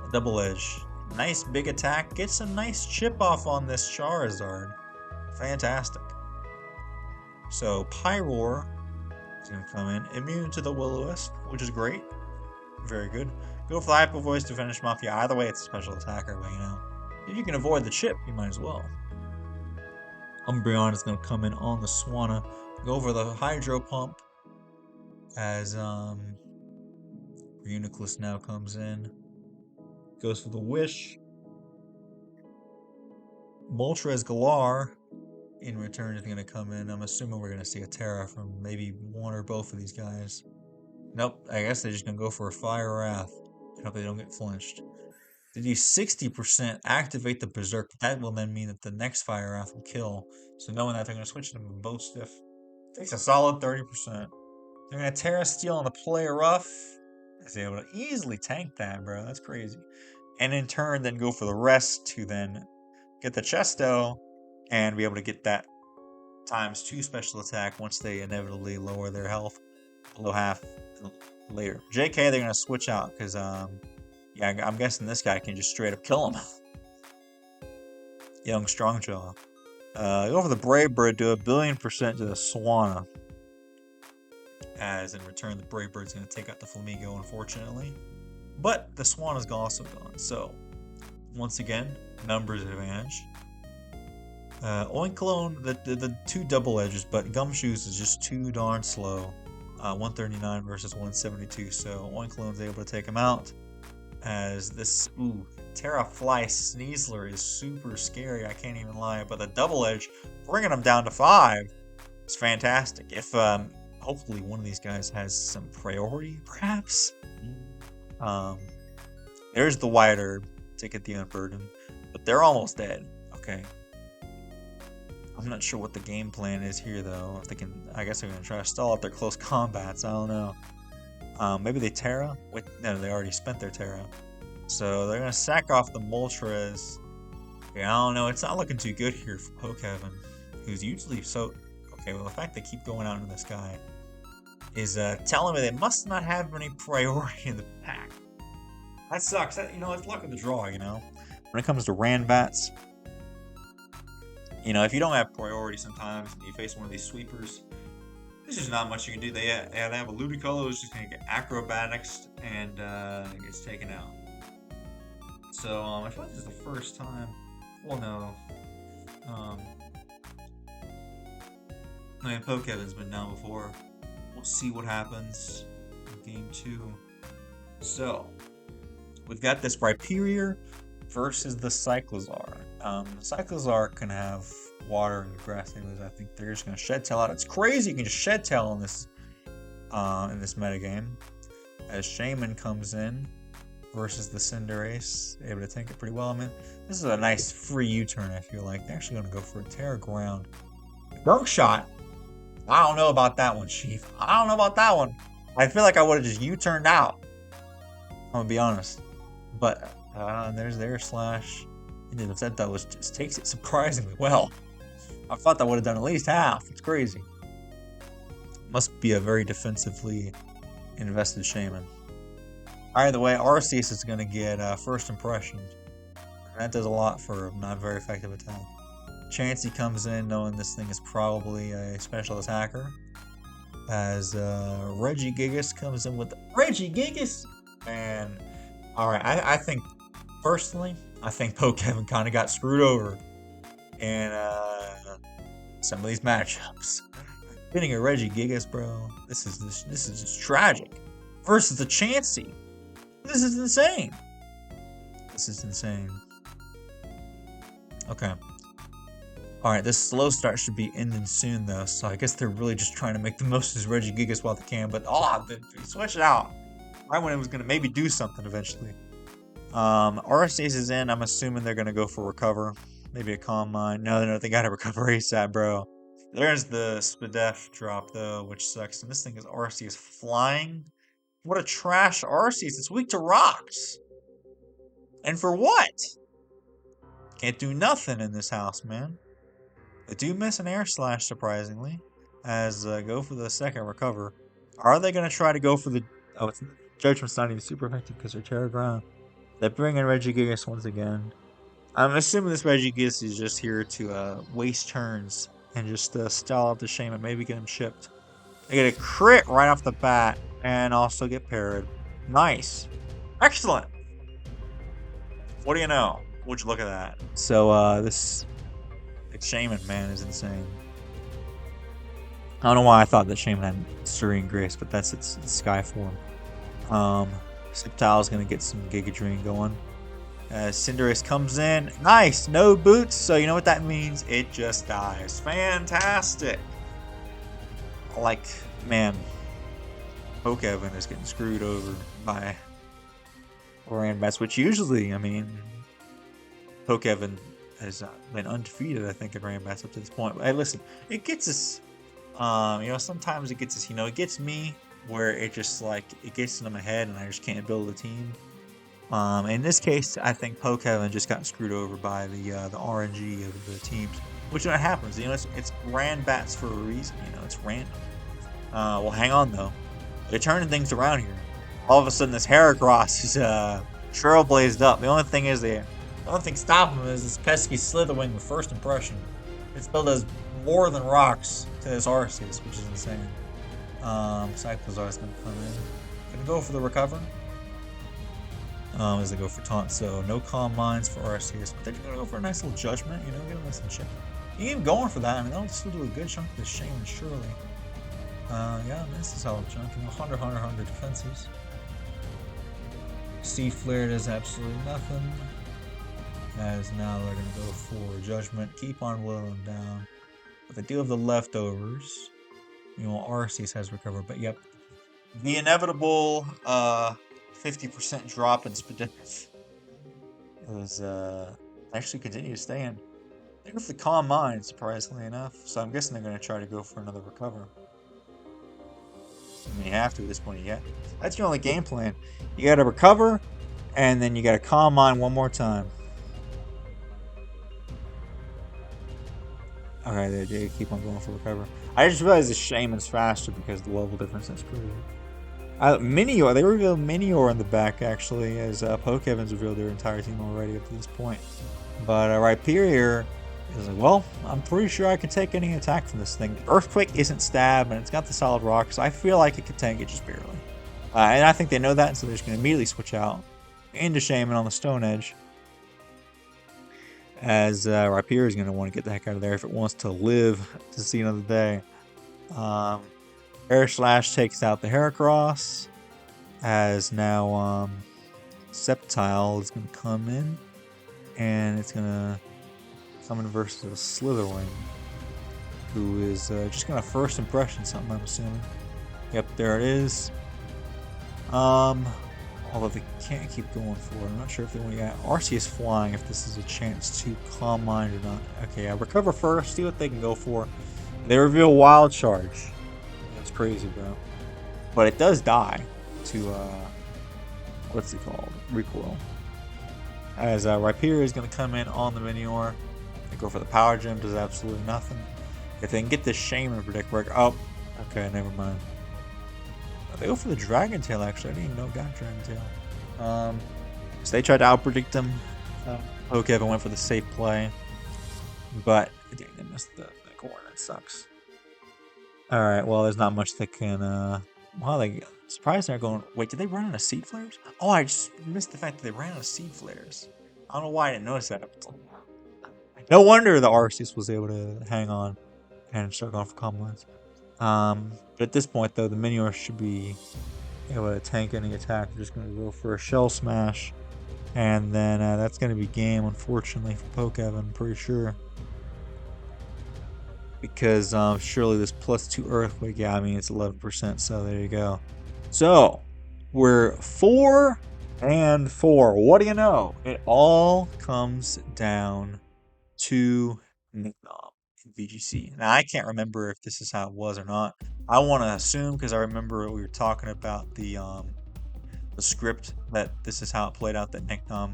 [SPEAKER 1] A Double Edge. Nice big attack. Gets a nice chip off on this Charizard. Fantastic. So, Pyroar is going to come in. Immune to the Will-O-Wisp, which is great. Very good. Go for the Hyper Voice to finish him off. Yeah, either way, it's a special attacker, but you know. If you can avoid the chip, you might as well. Umbreon is going to come in on the Swanna. Go for the Hydro Pump as Reuniclus now comes in. Goes for the Wish. Moltres Galar in return is going to come in. I'm assuming we're going to see a Terra from maybe one or both of these guys. Nope, I guess they're just going to go for a Fire Wrath. I hope they don't get flinched. They do 60% activate the Berserk. That will then mean that the next Fire Wrath will kill. So knowing that, they're going to switch them to Bostiff. Takes a solid 30%. They're going to Terra Steel on the Player Rough. They're able to easily tank that, bro. That's crazy. And in turn, then go for the rest to then get the Chesto and be able to get that ×2 special attack once they inevitably lower their health below half later. JK, they're going to switch out because, yeah, I'm guessing this guy can just straight up kill him. Young Strongjaw. Go for the Brave Bird, do 1,000,000,000% to the Swanna. As in return, the Brave Bird's going to take out the Flamigo, unfortunately. But the Swan is also gone. So, once again, numbers advantage. Oinkologne, the two double edges, but Gumshoes is just too darn slow. 139 versus 172. So, Oinkologne's able to take him out. As this, Terrafly Sneasler is super scary, I can't even lie. But the double edge, bringing him down to 5, is fantastic. If, hopefully one of these guys has some priority, perhaps. There's the White Herb to get the Unburden, but they're almost dead. Okay. I'm not sure what the game plan is here, though. If they can, I guess they're gonna try to stall out their close combats. I don't know. Maybe they Terra? Wait, no, they already spent their Terra. So they're gonna sack off the Moltres. Okay, I don't know. It's not looking too good here for Pokevin, who's usually so. Okay, well, the fact they keep going out into the sky is telling me they must not have any priority in the pack. That sucks. That, you know, it's luck of the draw, you know. When it comes to Randbats, you know, if you don't have priority sometimes and you face one of these sweepers, there's just not much you can do. They have a Ludicolo who's just going to get acrobatics and gets taken out. So, I feel like this is the first time. Well, no. I mean, Pokevin's been down before. We'll see what happens in Game 2. So, we've got this Rhyperior versus the Cyclozar. The Cyclozar can have water and grass anyways. I think they're just gonna shed tail out. It's crazy you can just shed tail in this metagame. As Shaman comes in versus the Cinderace, able to tank it pretty well. I mean, this is a nice free U-turn, I feel like. They're actually gonna go for a Terra Ground. Gunk Shot. I don't know about that one, Chief. I don't know about that one. I feel like I would have just U-turned out. I'm gonna be honest. But there's their slash. And then that was just takes it surprisingly well. I thought that would have done at least half. It's crazy. Must be a very defensively invested Shaman. Either way, Arceus is going to get first impression. That does a lot for a not very effective attack. Chansey comes in knowing this thing is probably a special attacker. As Regigigas comes in with Regigigas. And alright, I think personally, I think Pokemon kind of got screwed over in some of these matchups. Getting a Regigigas, bro, this is just tragic. Versus the Chansey. This is insane. This is insane. Okay. Alright, this slow start should be ending soon, though. So I guess they're really just trying to make the most of this Regigigas while they can. But, they switched it out. Right when it was going to maybe do something eventually. Arceus is in. I'm assuming they're going to go for Recover. Maybe a Calm Mind. No, they got to Recover ASAP, bro. There's the Spadef drop, though, which sucks. And this thing is Arceus flying. What a trash Arceus. It's weak to rocks. And for what? Can't do nothing in this house, man. They do miss an Air Slash, surprisingly. As go for the second Recover. Are they going to try to go for the... Oh, it's Judgment's not even super effective because they're Terra Ground. They bring in Regigigas once again. I'm assuming this Regigigas is just here to waste turns and just stall out the Shaman, maybe get him shipped. They get a crit right off the bat and also get parried. Nice. Excellent. What do you know? Would you look at that? So this Shaman, man, is insane. I don't know why I thought that Shaman had Serene Grace, but that's its Sky form. Sceptile is going to get some Giga Drain going. Cinderace comes in. Nice! No boots. So you know what that means? It just dies. Fantastic! Like, man, Pokevin is getting screwed over by Randbats, which usually, I mean, Pokevin has been undefeated, I think, in Randbats up to this point. But hey, listen, it gets us, sometimes it gets us, it gets me where it just, it gets in my head and I just can't build a team. In this case, I think Pokevin just got screwed over by the RNG of the teams, which when it happens, it's Randbats for a reason, it's random. Well, hang on though, they're turning things around here. All of a sudden, this Heracross is trailblazed up. The only thing is the only thing stopping him is this pesky Slitherwing with first impression. It still does more than rocks to this Arceus, which is insane. Cyclozar's gonna come in. Gonna go for the Recover. As they go for Taunt, so no Calm Minds for Arceus, but they're gonna go for a nice little Judgment, get a nice chip. You keep going for that, I mean, that'll still do a good chunk of this Shaman, surely. Yeah, this is solid chunk, 100 defenses. Sea Flare does absolutely nothing. As now they're gonna go for Judgment, keep on whittling them down. But they do have the leftovers. Arceus has Recovered, but yep. The inevitable, 50% drop in Spadef is actually continue to stay in. They go for the Calm Mind, surprisingly enough. So I'm guessing they're going to try to go for another Recover. I mean, you have to at this point. That's your only game plan. You got to Recover, and then you got to Calm Mind one more time. Okay, they keep on going for Recover. I just realized the Shaman's faster because the level difference is crazy. Minior, they revealed Minior in the back, actually, as Pokevin's revealed their entire team already up to this point. But Rhyperior is like, well, I'm pretty sure I can take any attack from this thing. Earthquake isn't stab, and it's got the solid rock, so I feel like it could tank it just barely. And I think they know that, so they're just going to immediately switch out into Shaman on the Stone Edge. As Rhyperior is going to want to get the heck out of there if it wants to live to see another day. Air Slash takes out the Heracross. As now Sceptile is going to come in. And it's going to coming versus a Slitherwing, who is just gonna first impression something, I'm assuming. Yep, there it is. Although they can't keep going for it. I'm not sure if they want to get Arceus flying, if this is a chance to Calm Mind or not. Okay, yeah, recover first, see what they can go for. They reveal Wild Charge. That's crazy, bro. But it does die to, what's it called? Recoil. As Rhyperior is going to come in on the Minior. They go for the Power Gem, does absolutely nothing. If they can get this Shaman Predict Break. Oh, okay, never mind. They go for the Dragon Tail, actually. I didn't even know it got Dragon Tail. So they tried to outpredict him. Pokevin went for the safe play. But dang, they missed the corner. It sucks. Alright, well, there's not much they can. Wow, they surprised they're going. Wait, did they run out of Seed Flares? Oh, I just missed the fact that they ran out of Seed Flares. I don't know why I didn't notice that up until now. No wonder the Arceus was able to hang on and start going for combines. But at this point, though, the Minior should be able to tank any attack. They're just going to go for a Shell Smash. And then that's going to be game, unfortunately, for Pokevin, I'm pretty sure. Because surely this +2 Earthquake, yeah, I mean, it's 11%, so there you go. So, we're 4 and 4. What do you know? It all comes down to Knicknom. VGC. Now, I can't remember if this is how it was or not. I want to assume, because I remember we were talking about the script, that this is how it played out, that Knicknom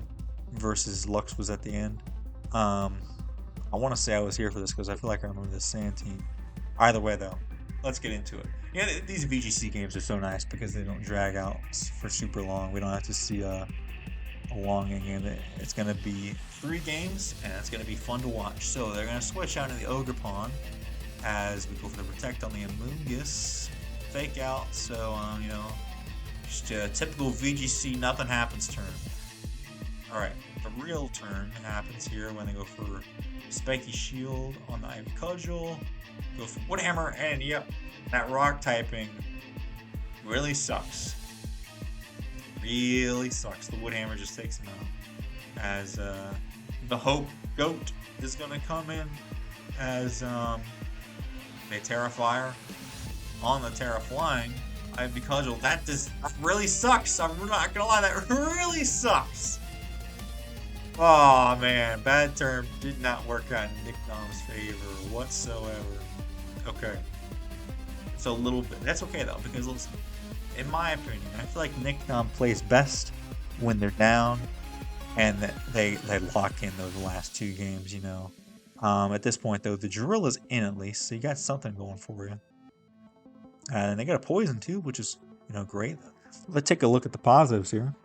[SPEAKER 1] versus Lux was at the end. I want to say I was here for this because I feel like I remember this Sand team. Either way, though, let's get into it. Yeah, these VGC games are so nice because they don't drag out for super long. We don't have to see a long game. It's going to be 3 games, and it's going to be fun to watch. So they're going to switch out into the Ogerpon as we go for the Protect on the Amoonguss. Fake out, so, you know, just a typical VGC nothing happens turn. Alright, the real turn happens here when they go for Spiky Shield on the Ivy Cudgel. Go for Woodhammer, and yep, that rock typing really sucks. Really sucks. The Woodhammer just takes him out. As the Hope Goat is going to come in as they Terra Fire on the Terra Flying. Ivy Cudgel. That really sucks. I'm not going to lie, that really sucks. Oh man, bad turn did not work out in Knicknom's favor whatsoever. Okay. It's a little bit. That's okay though, because listen, in my opinion, I feel like Knicknom plays best when they're down and that they lock in those last 2 games, you know. At this point though, the drill is in at least, so you got something going for you. And they got a poison too, which is, you know, great. Let's take a look at the positives here.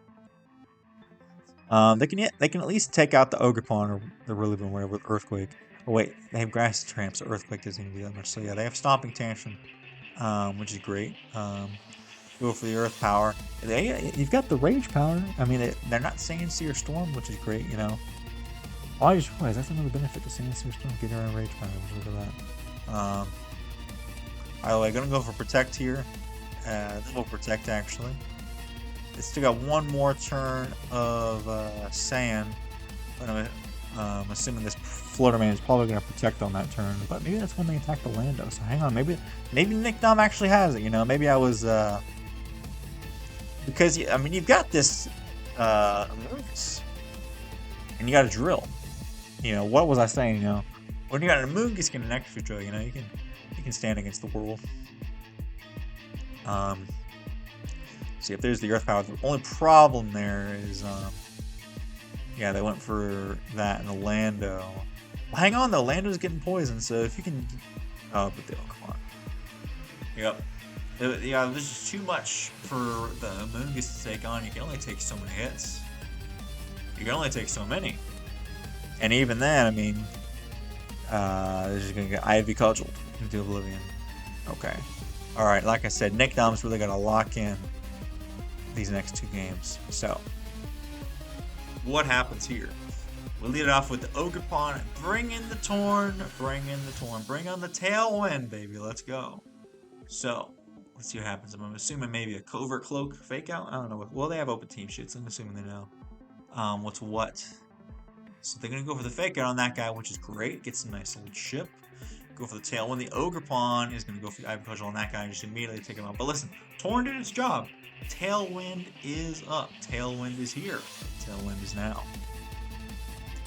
[SPEAKER 1] They can at least take out the Ogerpon, or they're really been aware with Earthquake. Oh wait, they have Grass Tramp, so Earthquake doesn't even do that much. So yeah, they have Stomping Tantrum, which is great. Go for the Earth Power. You've got the Rage Power. I mean, they're not Sand Seer Storm, which is great, you know. Oh, I just realized that's another benefit to Sand Seer Storm. Get around Rage Power. Look at that. By the way, gonna go for Protect here. Then we'll Protect actually. They still got one more turn of Sand. But I'm assuming this Flutterman is probably going to Protect on that turn. But maybe that's when they attack the Lando. So hang on, maybe Knicknom actually has it. You know, maybe I was because I mean you've got this Amoonguss, and you got a Drill. You know, what was I saying? You know, when you got an Amoonguss and an extra Drill, you know, you can stand against the world. See, if there's the Earth Power, the only problem there is, yeah, they went for that in the Lando. Well, hang on, though. Lando's getting poisoned, so if you can... Oh, but they'll come on. Yep. Yeah, this is too much for the Amoonguss to take on. You can only take so many hits. You can only take so many. And even then, I mean, they're just going to get Ivy Cudgeled into Oblivion. Okay. Alright, like I said, Knicknom's really going to lock in these next 2 games. So, what happens here? We'll lead it off with the Ogerpon. Bring in the Torn. Bring in the Torn. Bring on the Tailwind, baby. Let's go. So, let's see what happens. I'm assuming maybe a Covert Cloak fake out. I don't know. Well, they have open team shit, so I'm assuming they know what's what. So they're going to go for the fake out on that guy, which is great. Gets a nice little chip. Go for the Tailwind. The Ogre Pawn is going to go for the Ivy Cudgel on that guy and just immediately take him out. But listen, Torn did its job. Tailwind is up. Tailwind is here. Tailwind is now.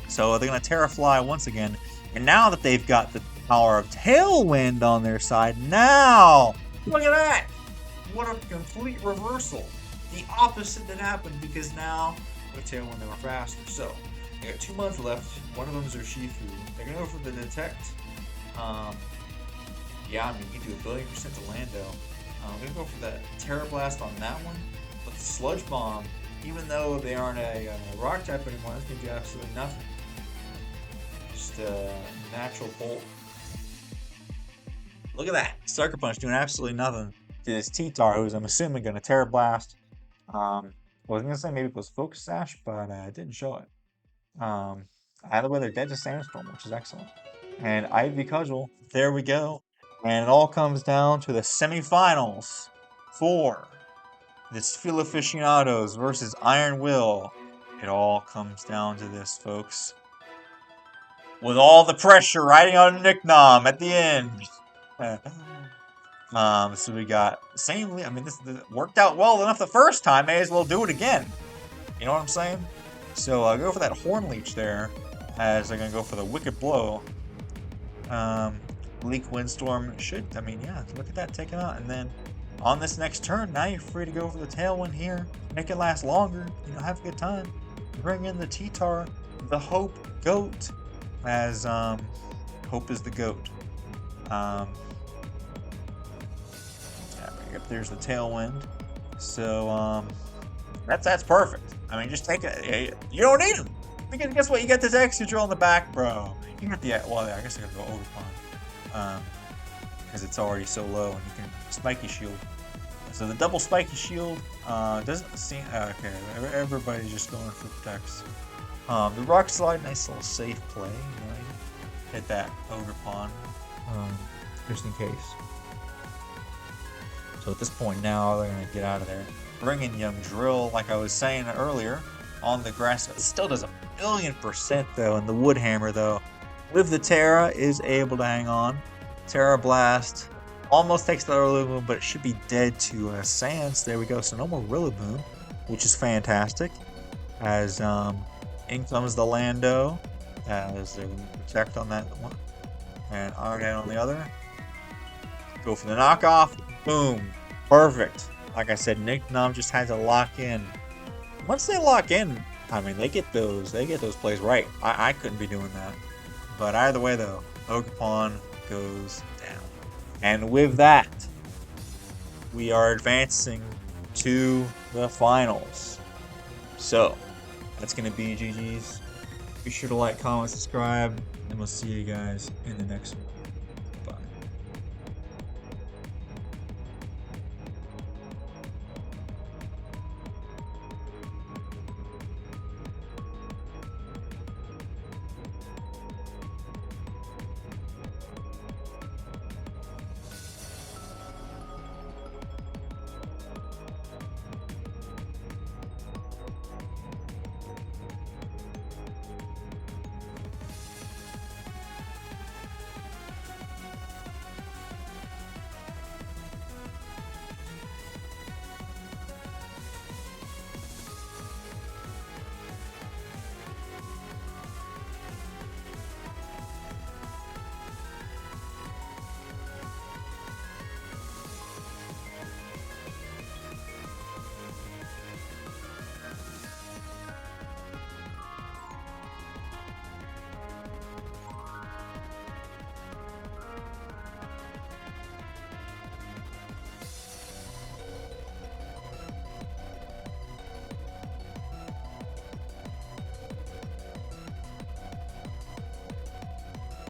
[SPEAKER 1] So they're going to Terrafly once again. And now that they've got the power of Tailwind on their side, now, look at that! What a complete reversal. The opposite that happened, because now with Tailwind they were faster. So they got 2 months left. One of them is their Shifu. They're going to go for the Detect. Yeah, I mean, you can do 1,000,000,000% to Lando. I'm going to go for the Terra Blast on that one. But the Sludge Bomb, even though they aren't a rock type anymore, that's going to do absolutely nothing. Just a natural bolt. Look at that. Sucker Punch doing absolutely nothing to this T-Tar, who's, I'm assuming, going to Terra Blast. I was going to say maybe it was Focus Sash, but it didn't show it. Either way, they're dead to Sandstorm, which is excellent. And Ivy Cudgel, there we go. And it all comes down to the semifinals for the Spheal Aficionados versus Iron Will. It all comes down to this, folks. With all the pressure riding on Knicknom at the end. So we got same. I mean, this worked out well enough the first time. May as well do it again. You know what I'm saying? So I'll go for that Horn Leech there, as they're gonna go for the Wicked Blow. Leak Windstorm should. I mean, yeah. Look at that, take him out, and then on this next turn, now you're free to go for the Tailwind here. Make it last longer. You know, have a good time. Bring in the T-Tar, the Hope Goat, as Hope is the goat. Yep, there's the Tailwind. So that's perfect. I mean, just take it. You don't need him, because guess what? You got this X control in the back, bro. You got the I guess I gotta go Overpawn, because it's already so low, and you can Spiky Shield. So the double Spiky Shield doesn't seem okay. Everybody's just going for protects. The Rock Slide, nice little safe play. Right? Hit that Overpawn, just in case. So at this point now, they're going to get out of there. Bring in Young Drill, like I was saying earlier, on the grass. It still does 1,000,000% though, and the Wood Hammer though, with the Terra, is able to hang on. Terra Blast almost takes the Rillaboom, but it should be dead to Sands. There we go. So no more Rillaboom, which is fantastic. As in comes the Lando, as they're going to protect on that one, and Arven on the other. Go for the knockoff. Boom. Perfect. Like I said, Knicknom just had to lock in. Once they lock in, I mean, they get those plays right. I couldn't be doing that. But either way, though, Ogre Pawn goes down. And with that, we are advancing to the finals. So, that's going to be GG's. Be sure to like, comment, subscribe, and we'll see you guys in the next one.